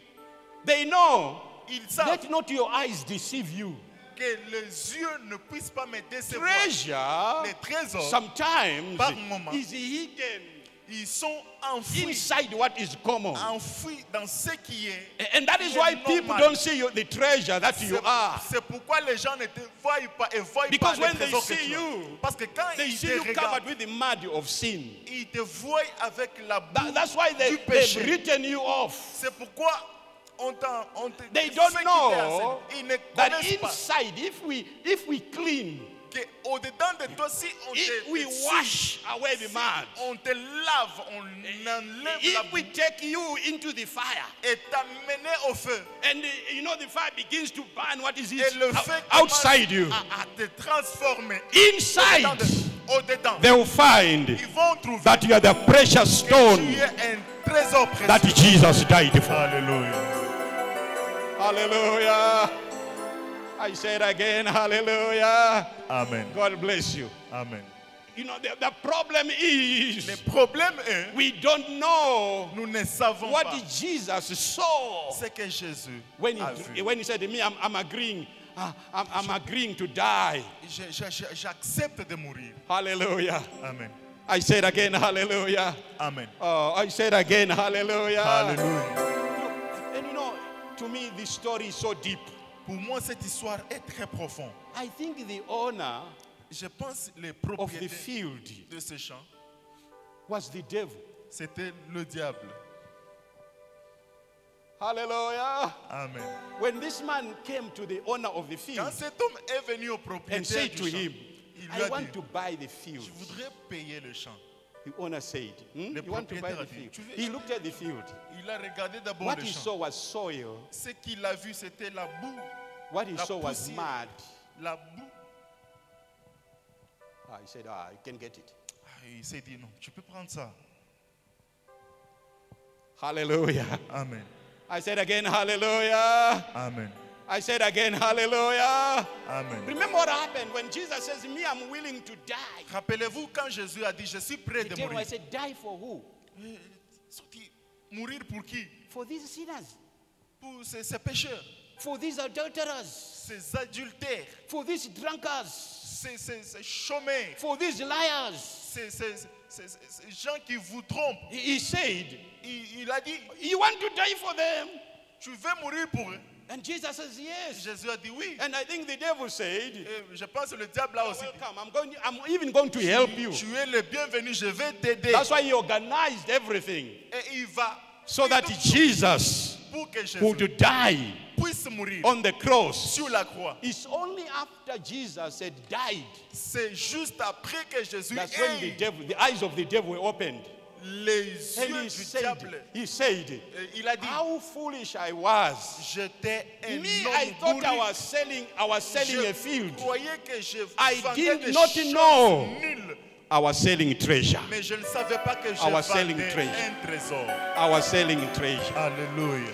They know, Ils savent let not your eyes deceive you. que les yeux ne puissent pas me décevoir. Treasure Les trésors, sometimes par moment, is hidden ils sont enfouis. inside what is common. Enfouis dans ce qui est. And that is why people normal. don't see the treasure that you are. C'est pourquoi les gens ne te voient pas et voient Because pas when les they trésors que see tu as. you, Parce que quand They ils see te you regardent, covered with the mud of sin. ils te voient avec la boue That's why du they've péché. written you off. C'est pourquoi on te They ceux don't qui know t'enseignent, ils ne that connaissent pas inside, if we clean, qu'au-dedans de toi, si on if te we suit, wash away the mud, on te lave, on enlève la if we boue take you into the fire, et t'amener au feu. and you know the fire begins to burn, what is Et it? le feu Outside you. à te transformer. Inside, Au-dedans, they will find ils vont trouver that you are the precious que stone tu es un trésor that précieux. Jesus died for. Alléluia. Hallelujah. I said again, hallelujah. Amen. God bless you. Amen. You know, the problem is Le problème est, we don't know nous ne savons what pas Jesus saw ce que Jésus when a vu. he said to me, I'm agreeing. I'm agreeing to die. J'accepte de mourir. Hallelujah. Amen. I said again, hallelujah. Amen. I said again, hallelujah. Alléluia. And you know, to me, this story is so deep. Pour moi, cette histoire est très profonde. I think the owner Je pense que les of the propriétaires field de ce champ, was the devil. c'était le diable. Hallelujah. Amen. When this man came to the owner of the field Quand cet homme est venu au and propriétaire said du to champ, him, il lui I a want dit, to buy the field. je voudrais payer le champ. The owner said, Le you want to buy propriétaire a the dit, field? tu veux He looked at the field. Il a regardé d'abord What le he champ. saw was soil. Ce qu'il a vu, c'était la boue. What he La saw was poussière. mud. La boue. He said, you can get it. Il s'est dit, non, tu peux prendre ça. Hallelujah. Amen. I said again, hallelujah. Amen. I said again, hallelujah. Amen. Remember what happened when Jesus says, me, I'm willing to die. Rappelez-vous quand Jésus a dit, je suis prêt The de devil, I mourir. said, die for who? Mourir pour qui? For these sinners. Pour ces pécheurs, For these adulterers. ces adultères, For these drunkards. ces chômeurs, For these liars. ces gens qui vous trompent. He said, Il a dit, you want to die for them? tu veux mourir pour eux? And Jesus says, yes. Jésus a dit oui. And I think the devil said, Et je pense que le diable a aussi dit, welcome. I'm even going to help you. tu es le bienvenu, je vais t'aider. That's why he organized everything. Et il va So that Jesus pour que Jésus would die puisse mourir on the cross. sur la croix. It's only after Jesus had died C'est juste après que Jésus that's when the eyes of the devil were opened. les And yeux he du said, diable. Il a dit, how foolish I was. j'étais un Me, homme I thought I bourru. was selling a Je field. croyais que je I vendais did des not choses know. nulles. I was selling treasure. Mais je ne savais pas que je I was selling vendais treasure. un trésor. I was selling treasure. Alléluia.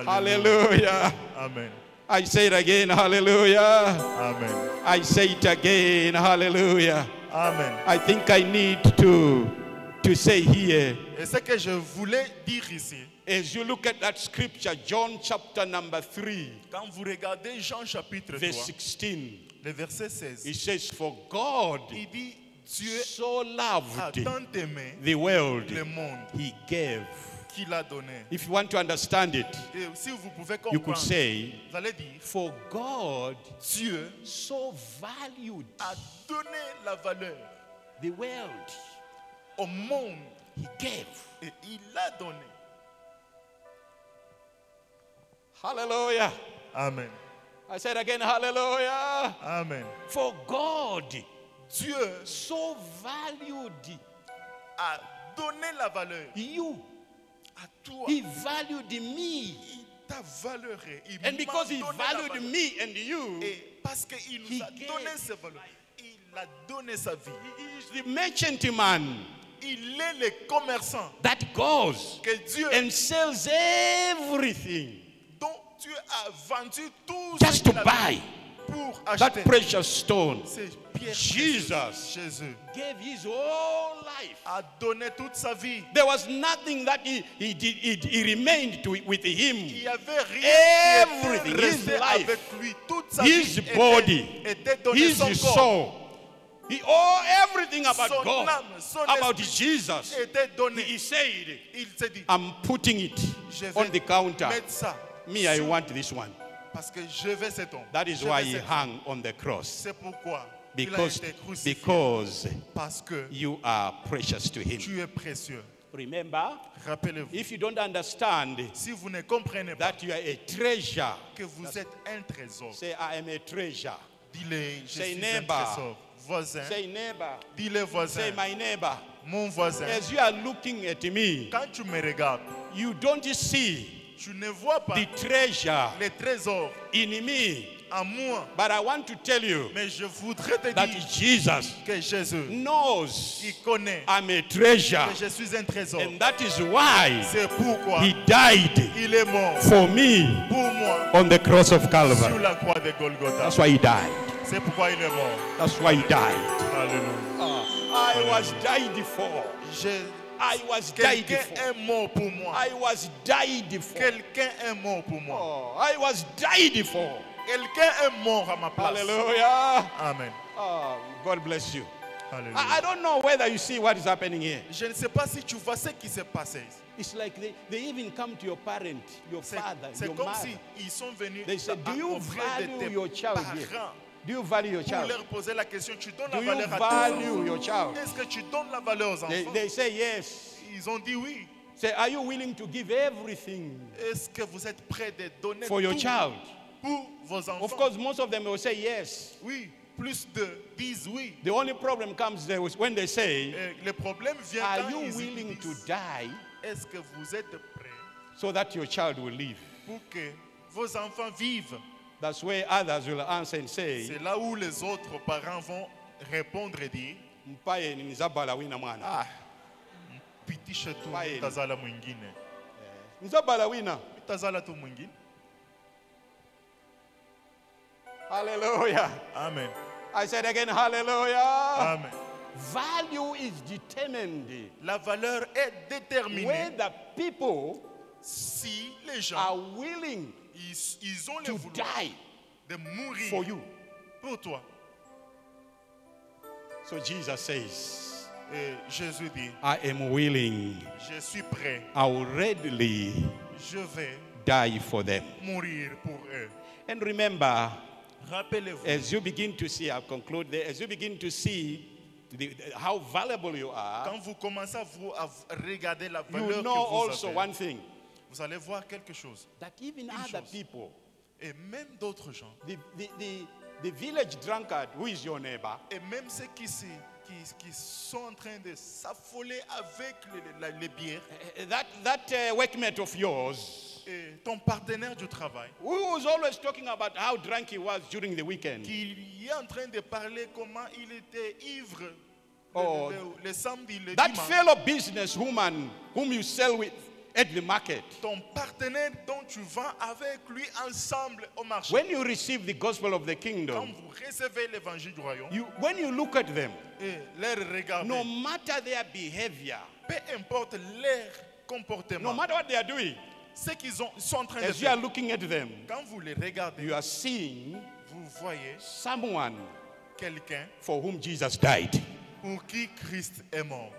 Hallelujah. Amen. I say it again, hallelujah. Amen. I say it again, hallelujah. Amen. I think I need to say here, Et ce que je voulais dire ici, as you look at that scripture, John chapter number 3, quand vous regardez Jean chapitre 3, verse 16, le verset 16, it says, for God il dit, Dieu so a loved tant aimé the world, le monde he gave qu'il a donné. If you want to understand it, Et si vous pouvez you could comprendre, say, vous allez dire, for God Dieu so valued a donné la valeur the world, au monde he gave. et il l'a donné. Hallelujah. Amen. I said again, hallelujah. Amen. For God Dieu so valued a donné la valeur you. à toi. He valued me. Il t'a valeuré. Il And because he m'a donné la valued valeur. me and you, Et parce qu'il he nous a gave. donné ses valeurs, il a donné sa vie. he is the merchant man Il est le commerçant that goes que Dieu, and sells everything dont Dieu a vendu tout just ce to qu'il avait buy pour that acheter precious stone. ces pierres Jesus. précieuses. Jésus Gave his whole life. a donné toute sa vie. There was nothing that he did. He remained with him. Il n'y avait rien qui Everything, était his resté life, avec lui. Toute sa his vie body, était donné his son corps. soul. He everything about Son God, âme, son about esprit Jesus. était donné. He said, Il s'est dit, I'm putting it je on vais the counter. mettre ça. Me, I sur- want this one. Parce que je vais cet homme. That is Je why vais he cet homme. hung on the cross. C'est pourquoi il a Because, été crucifié. because Parce que you are precious to him. tu es précieux. Remember, Rappelez-vous, if you don't understand si vous ne comprenez pas that you are a treasure, que vous êtes un trésor, say, I am a treasure. dis-le, je Say suis neighbor. un trésor. Voisin, Say neighbor. dis-le Say voisin, my neighbor. mon voisin. As you are looking at me, Quand tu me regardes, you don't see tu ne vois pas the treasure les trésors in me. en moi. But I want to tell you Mais je voudrais te that dire Jesus que Jésus, knows il connaît I'm a treasure. que je suis un trésor. And that is why C'est pourquoi he died il est mort for me pour moi on the cross of sur Calvary. la croix de Golgotha. That's why he died. C'est pourquoi il est mort. That's why he died. Alléluia. I was died for. I was died Quelqu'un for. est mort pour moi. I was died for. Quelqu'un est mort pour moi. Oh, I was died for. Quelqu'un est mort à ma place. Hallelujah. Amen. Oh, God bless you. Alléluia. I don't know whether you see what is happening here. Je ne sais pas si tu vois ce qui s'est passé. It's like they even come to your parent, your C'est father, c'est your comme mother. si ils sont venus They say, do you auprès de value tes your child here? parents Do you value your pour child? leur poser la question. Tu donnes Do la you valeur à tes value enfants? your child? Est-ce que tu donnes la valeur aux enfants? They say yes. Ils ont dit oui. Say, are you willing to give everything Est-ce que vous êtes prêts de donner for your tout child? pour vos enfants? Of course, most of them will say yes. Oui. Plus de disent oui. The only problem comes there when they say, Et le problème vient are quand you ils willing to disent, die est-ce que vous êtes prêts so that your child will live? pour que vos enfants vivent? That's where others will answer and say, C'est là où les autres parents vont répondre et dire, Mpaye nizabala wina mwana. ah, piti chetu Paeni. tazala mwingine. Nizabala wina. Tazala tu mwingine. Hallelujah. Amen. I said again, hallelujah. Amen. Value is determined La valeur est déterminée whether people si les gens are willing ils ont le to vouloir die de mourir for you. pour toi. So Jesus says, Et Jésus dit, I am willing. je suis prêt, I will readily je vais die for them. mourir pour eux. And remember, Rappelez-vous, as you begin to see, I'll conclude there, as you begin to see how valuable you are, quand vous commencez à regarder la you valeur know que vous also avez, one thing, vous allez voir quelque chose. that even Une other chose. people, Et même d'autres gens, the village drunkard, who is your neighbor, et même ceux qui sont en train de s'affoler avec les bières, that workmate of yours, et ton partenaire du travail, who was always talking about how drunk he was during the weekend. qui est en train de parler comment il était ivre Oh, le samedi, le That dimanche. fellow businesswoman whom you sell with at the market, Ton partenaire dont tu vends avec lui ensemble au marché. when you receive the gospel of the Quand kingdom, vous recevez l'évangile du royaume when you look at them, et leur regardez, no matter their behavior, peu importe leur no comportement, matter what they are doing, ce qu'ils sont en train de as you are faire, looking at them, quand vous les regardez, you are seeing vous voyez someone quelqu'un for whom Jesus died. pour qui Christ est mort.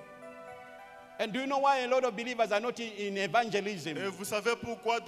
And do you know why a lot of believers are not in evangelism? Et vous savez pourquoi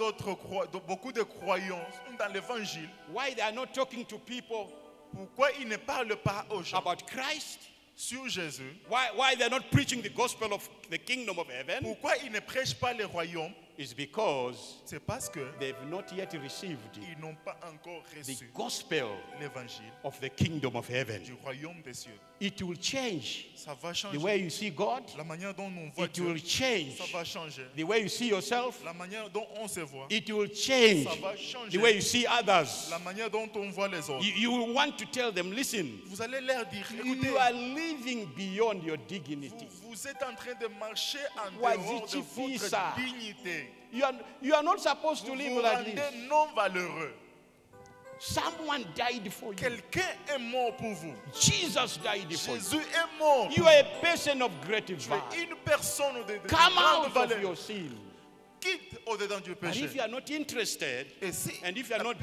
beaucoup de croyants sont dans l'évangile? Why they are not talking to people Pourquoi ils ne parlent pas aux gens about Christ? sur Jésus? Why they're not preaching the gospel of the kingdom of heaven? Pourquoi ils ne prêchent pas le royaume? Is because C'est parce que they've not yet received ils n'ont pas encore the reçu gospel l'évangile of the kingdom of heaven. du royaume des cieux. It will change Ça va the changer. way you see God. La manière dont on voit It Dieu, will change ça va changer. the way you see yourself. La manière dont on se voit, It will change ça va the changer. way you see others. La manière dont on voit les autres. You will want to tell them, listen, Vous allez leur dire, écoutez, you are living beyond your dignity. vous êtes en train de marcher en dehors de Wazifisa. votre dignité. You are not supposed to Vous live vous like rendez this. non valeureux. Someone died for you. Quelqu'un est mort pour vous. Jesus died for you. Jésus est mort. You are a person of great Tu es value. une personne de Come grande out of valeur. your sin. Quitte au-dedans du And péché. if you are not interested, Et si, and if you are not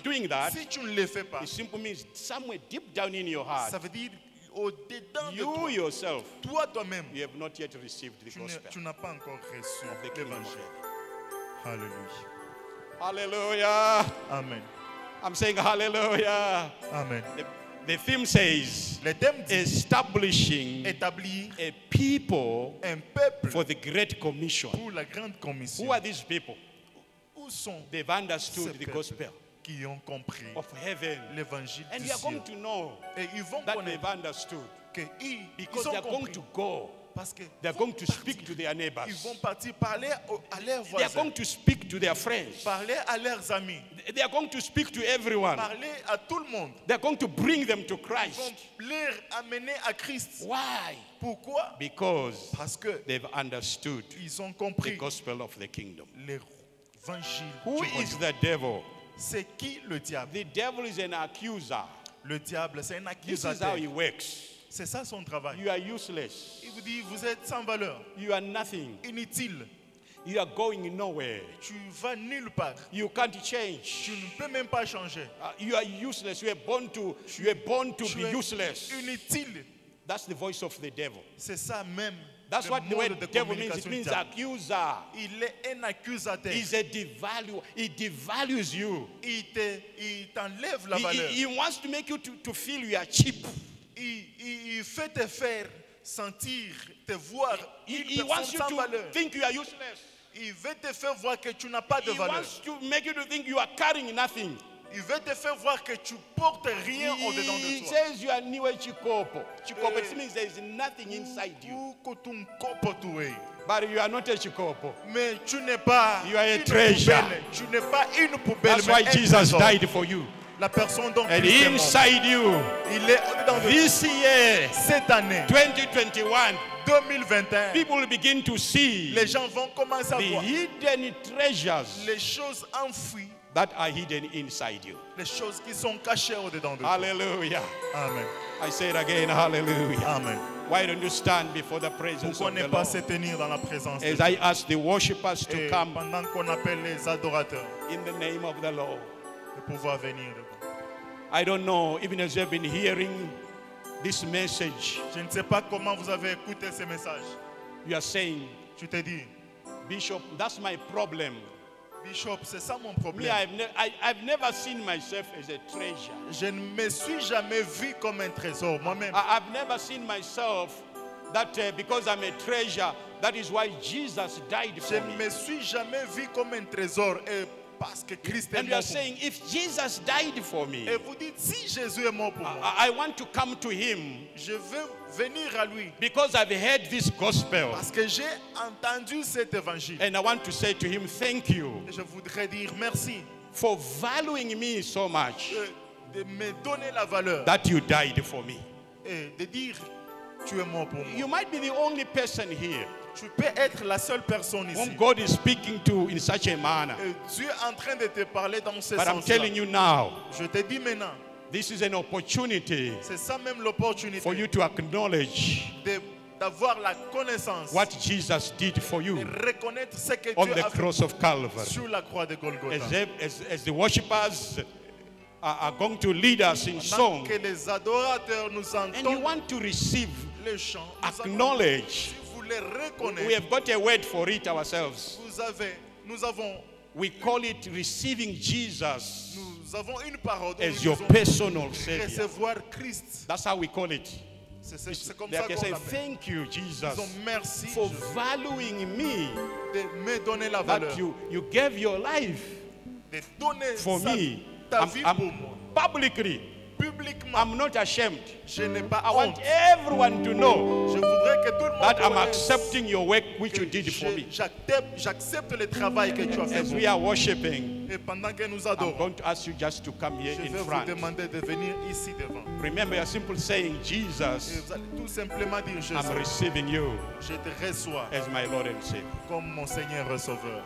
doing that, si tu ne le fais pas, it simply means somewhere deep down in your heart, ça veut dire au-dedans de you toi, yourself, toi-même, you have not yet received the tu gospel n'as pas encore reçu of the kingdom of l'évangile. heaven. Alléluia. Hallelujah. Amen. I'm saying hallelujah. Amen. The theme says Le thème dit establishing établir a people un peuple for the Great Commission. pour la grande commission. Who are these people? Où sont They've understood ces the peuples gospel qui ont compris of heaven. l'évangile And du you are ciel? going to know Et ils vont that connaître they've understood qu'ils because ont they are going compris. to go. Parce que They are going to speak to their ils neighbors. vont partir parler à leurs They are voisins, going to speak to their friends. parler à leurs amis, They are going to speak to everyone. parler à tout le monde. They are going to bring them to Ils vont Christ. les amener à Christ. Why? Pourquoi? Because Parce que they've understood ils ont the compris gospel of the kingdom. l'évangile Who du is royaume. the devil? C'est qui le diable? The devil is an accuser. Le diable, c'est un This is how accusateur. he works. C'est ça son travail. You are useless. Il vous dit, vous êtes sans valeur, You are nothing. inutile. You are going nowhere. Tu vas nulle part. You can't change. Tu ne peux même pas changer. You are useless. You are born to Tu be es useless. inutile. That's the voice of the devil. C'est ça même. That's le what the mode word de devil means. It communication du means diable. accuser. Il est un accusateur. He's a devaluer. He devalues you. Il t'enlève la He, valeur. he wants to make you to feel you are cheap. Il fait te faire sentir, te voir He une wants personne you sans to valeur. think you are useless. Il veut te faire voir que tu n'as pas de He valeur. wants to make you to think you are carrying nothing. Il veut te faire voir que tu portes rien au-dedans He de toi. says you are new chikopo. Chikopo, it means there is nothing inside you. But you are not a chikopo. Mais tu n'es pas You are a une treasure. poubelle. Tu n'es pas une poubelle. That's mais why un Jesus trésor. died for you. La personne dont And Christ est mort. inside you, Il est au-dedans de toi. this year, Cette année, 2021, 2021, people will begin to see les gens vont commencer à the voir hidden treasures les choses enfouies, that are hidden inside you. les choses qui sont cachées au-dedans de toi. Hallelujah. Amen. I say it again, hallelujah. Amen. Why don't you stand before the presence Pourquoi of ne the pas Lord? se tenir dans la présence de As Dieu? I ask the worshippers to Et come pendant qu'on appelle les adorateurs in the name of the Lord. de pouvoir venir. I don't know, even as you've been hearing this message, Je ne sais pas comment vous avez écouté ces messages. you are saying, Tu te dis, Bishop, that's my problem. Bishop, c'est ça mon Me, problème. I've never seen myself as a treasure. Je ne me suis jamais vu comme un trésor moi-même. I've never seen myself that because I'm a treasure, that is why Jesus died Je for ne me. me suis jamais vu comme un trésor et parce que Christ est And you mort are pour moi. saying, if Jesus died for me, Et vous dites, si Jésus est mort pour moi, I want to come to him je veux venir à lui because I've heard this gospel. parce que j'ai entendu cet évangile. And I want to say to him, thank you Et je voudrais dire merci for valuing me so much de me donner la valeur that you died for me. et de dire, tu es mort pour moi. You might be the only person here Tu peux être la seule personne ici. whom God is speaking to in such a manner. Et Dieu est en train de te parler dans ce But I'm sens-là. telling you now, Je te dis maintenant, this is an opportunity c'est ça même l'opportunité for you to acknowledge d'avoir la connaissance what Jesus did for et you reconnaître ce que on Dieu the a fait cross of Calvary. sur la croix de Golgotha. As the worshippers are going to lead us in Pendant song, que les adorateurs nous and you entendent want to receive, les chants, acknowledge si vous les reconnaître. We have got a word for it ourselves. Nous avons We call it receiving Jesus Nous avons une parole dont as nous your disons personal Savior. recevoir Christ. That's how we call it. C'est comme They ça can qu'on say, l'appelle. thank you, Jesus, Disons merci for Jésus, valuing me, de me donner la valeur, that you gave your life de donner for me. ta vie pour moi. Publicly, Publiquement, I'm not ashamed. je n'ai pas I want honte. everyone to know Je voudrais que tout le monde that I'm connaisse accepting your work which que you did for me. j'accepte le travail que tu as fait As pour we moi. are worshiping, Et pendant que nous I'm adorons, going to ask you just to come here je in vais vous front. demander de venir ici devant. Remember, you're simply saying, Et Jesus, vous allez tout simplement dire, I'm Jésus, receiving you je te reçois as my Lord and Savior. comme mon Seigneur Sauveur.